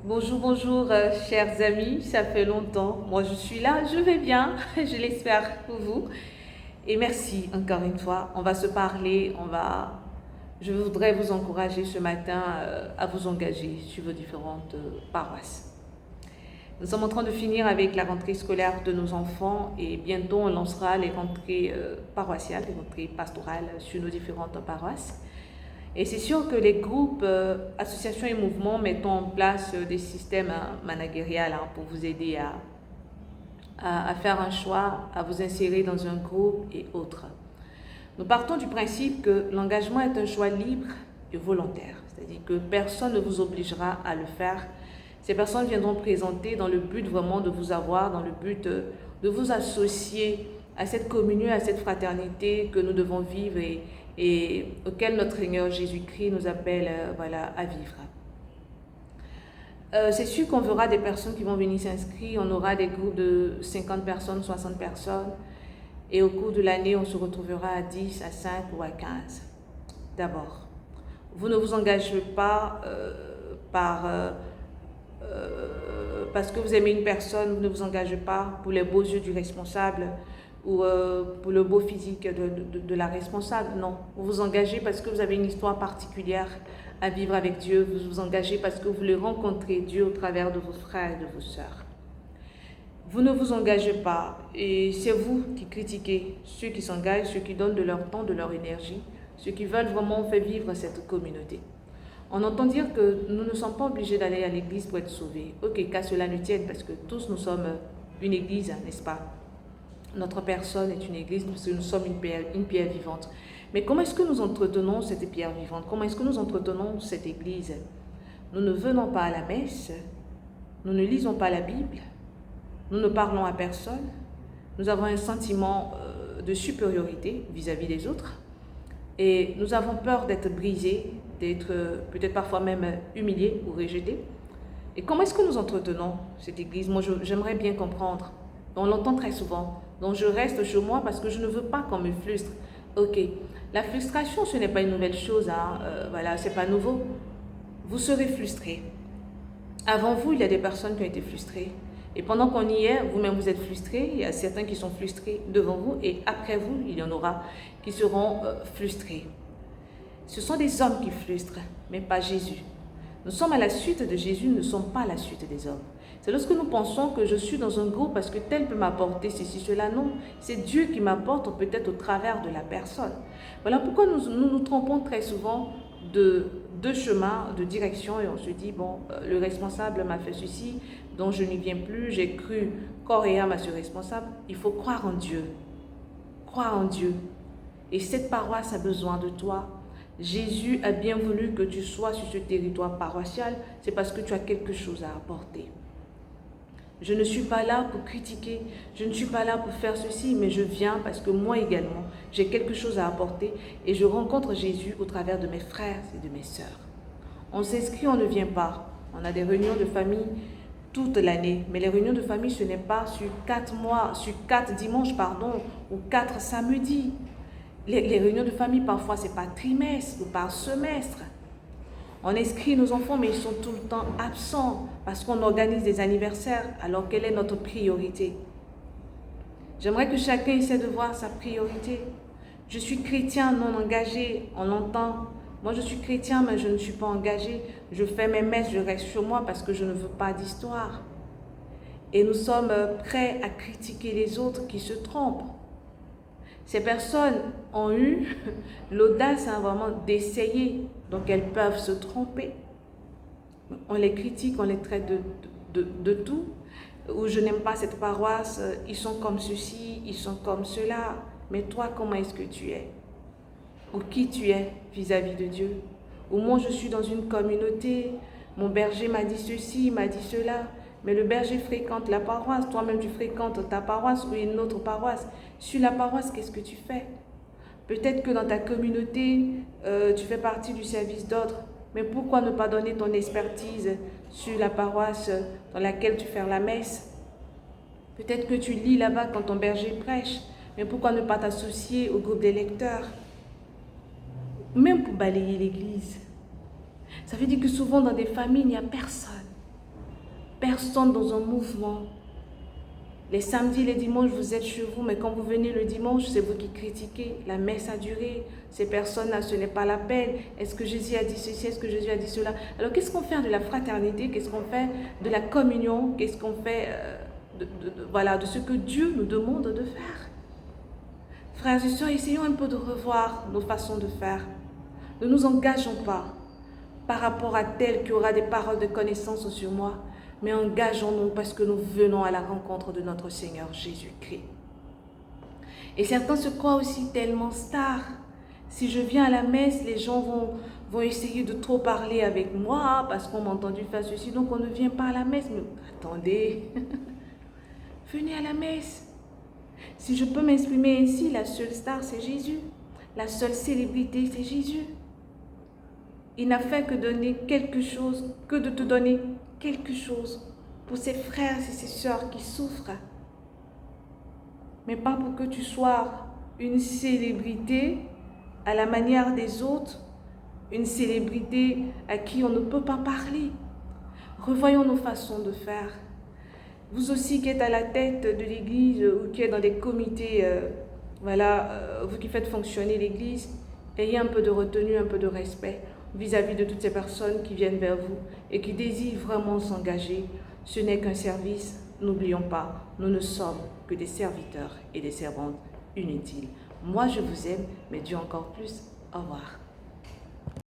Bonjour, bonjour, chers amis, ça fait longtemps. Moi, je suis là, je vais bien, je l'espère pour vous. Et merci encore une fois. On va se parler, Je voudrais vous encourager ce matin à vous engager sur vos différentes paroisses. Nous sommes en train de finir avec la rentrée scolaire de nos enfants et bientôt on lancera les rentrées paroissiales, les rentrées pastorales sur nos différentes paroisses. Et c'est sûr que les groupes, associations et mouvements mettent en place des systèmes managériels pour vous aider à faire un choix, à vous insérer dans un groupe et autres. Nous partons du principe que l'engagement est un choix libre et volontaire, c'est-à-dire que personne ne vous obligera à le faire. Ces personnes viendront présenter dans le but vraiment de vous avoir, dans le but de vous associer à cette communion, à cette fraternité que nous devons vivre et auquel notre Seigneur Jésus-Christ nous appelle à vivre. C'est sûr qu'on verra des personnes qui vont venir s'inscrire, on aura des groupes de 50 personnes, 60 personnes, et au cours de l'année, on se retrouvera à 10, à 5 ou à 15. D'abord, vous ne vous engagez pas parce que vous aimez une personne, vous ne vous engagez pas pour les beaux yeux du responsable ou pour le beau physique de la responsable. Non, vous vous engagez parce que vous avez une histoire particulière à vivre avec Dieu. Vous vous engagez parce que vous voulez rencontrer Dieu au travers de vos frères et de vos sœurs. Vous ne vous engagez pas et c'est vous qui critiquez ceux qui s'engagent, ceux qui donnent de leur temps, de leur énergie, ceux qui veulent vraiment faire vivre cette communauté. On entend dire que nous ne sommes pas obligés d'aller à l'église pour être sauvés. Ok, qu'à cela ne tienne, parce que tous nous sommes une église, n'est-ce pas? Notre personne est une église, parce que nous sommes une pierre vivante. Mais comment est-ce que nous entretenons cette pierre vivante? Comment est-ce que nous entretenons cette église? Nous ne venons pas à la messe, nous ne lisons pas la Bible, nous ne parlons à personne, nous avons un sentiment de supériorité vis-à-vis des autres et nous avons peur d'être brisés, d'être peut-être parfois même humiliés ou rejetés. Et comment est-ce que nous entretenons cette église? Moi, j'aimerais bien comprendre. On l'entend très souvent. Donc, je reste chez moi parce que je ne veux pas qu'on me frustre. Ok, la frustration, ce n'est pas une nouvelle chose. C'est pas nouveau. Vous serez frustré. Avant vous, il y a des personnes qui ont été frustrées. Et pendant qu'on y est, vous-même vous êtes frustrés. Il y a certains qui sont frustrés devant vous. Et après vous, il y en aura qui seront frustrés. Ce sont des hommes qui frustrent, mais pas Jésus. Nous sommes à la suite de Jésus, nous ne sommes pas à la suite des hommes. C'est lorsque nous pensons que je suis dans un groupe parce que tel peut m'apporter ceci, cela. Non, c'est Dieu qui m'apporte peut-être au travers de la personne. Voilà pourquoi nous trompons très souvent de deux chemins, de direction et on se dit, bon, le responsable m'a fait ceci, donc je n'y viens plus, j'ai cru corps et âme à ce responsable. Il faut croire en Dieu. Croire en Dieu. Et cette paroisse a besoin de toi. Jésus a bien voulu que tu sois sur ce territoire paroissial, c'est parce que tu as quelque chose à apporter. Je ne suis pas là pour critiquer, je ne suis pas là pour faire ceci, mais je viens parce que moi également, j'ai quelque chose à apporter et je rencontre Jésus au travers de mes frères et de mes sœurs. On s'inscrit, on ne vient pas. On a des réunions de famille toute l'année, mais les réunions de famille, ce n'est pas sur 4 mois, sur 4 dimanches, ou 4 samedis. Les réunions de famille, parfois, c'est par trimestre ou par semestre. On inscrit nos enfants, mais ils sont tout le temps absents parce qu'on organise des anniversaires. Alors, quelle est notre priorité? J'aimerais que chacun essaie de voir sa priorité. Je suis chrétien non engagé, on l'entend. Moi, je suis chrétien, mais je ne suis pas engagé. Je fais mes messes, je reste chez moi parce que je ne veux pas d'histoire. Et nous sommes prêts à critiquer les autres qui se trompent. Ces personnes ont eu l'audace vraiment d'essayer, donc elles peuvent se tromper. On les critique, on les traite de tout. Ou je n'aime pas cette paroisse, ils sont comme ceci, ils sont comme cela. Mais toi, comment est-ce que tu es? Ou qui tu es vis-à-vis de Dieu? Ou moi, je suis dans une communauté, mon berger m'a dit ceci, m'a dit cela. Mais le berger fréquente la paroisse, toi-même tu fréquentes ta paroisse ou une autre paroisse. Sur la paroisse, qu'est-ce que tu fais? Peut-être que dans ta communauté, tu fais partie du service d'ordre. Mais pourquoi ne pas donner ton expertise sur la paroisse dans laquelle tu fais la messe? Peut-être que tu lis là-bas quand ton berger prêche. Mais pourquoi ne pas t'associer au groupe des lecteurs? Même pour balayer l'église. Ça veut dire que souvent dans des familles, il n'y a personne. personne dans un mouvement. Les samedis, les dimanches, vous êtes chez vous, mais quand vous venez le dimanche, c'est vous qui critiquez. La messe a duré. Ces personnes-là, ce n'est pas la peine. Est-ce que Jésus a dit ceci? Est-ce que Jésus a dit cela? Alors, qu'est-ce qu'on fait de la fraternité? Qu'est-ce qu'on fait de la communion? Qu'est-ce qu'on fait voilà, de ce que Dieu nous demande de faire? Frères et sœurs, essayons un peu de revoir nos façons de faire. Ne nous engageons pas par rapport à tel qui aura des paroles de connaissance sur moi, mais engageons-nous parce que nous venons à la rencontre de notre Seigneur Jésus-Christ. Et certains se croient aussi tellement stars. Si je viens à la messe, les gens vont essayer de trop parler avec moi parce qu'on m'a entendu faire ceci, donc on ne vient pas à la messe. Mais attendez, venez à la messe. Si je peux m'exprimer ainsi, la seule star, c'est Jésus. La seule célébrité, c'est Jésus. Il n'a fait que donner quelque chose, que de te donner quelque chose pour ses frères et ses sœurs qui souffrent. Mais pas pour que tu sois une célébrité à la manière des autres, une célébrité à qui on ne peut pas parler. Revoyons nos façons de faire. Vous aussi qui êtes à la tête de l'église ou qui êtes dans des comités, vous qui faites fonctionner l'église, ayez un peu de retenue, un peu de respect vis-à-vis de toutes ces personnes qui viennent vers vous et qui désirent vraiment s'engager. Ce n'est qu'un service, n'oublions pas, nous ne sommes que des serviteurs et des servantes inutiles. Moi je vous aime, mais Dieu encore plus. Au revoir.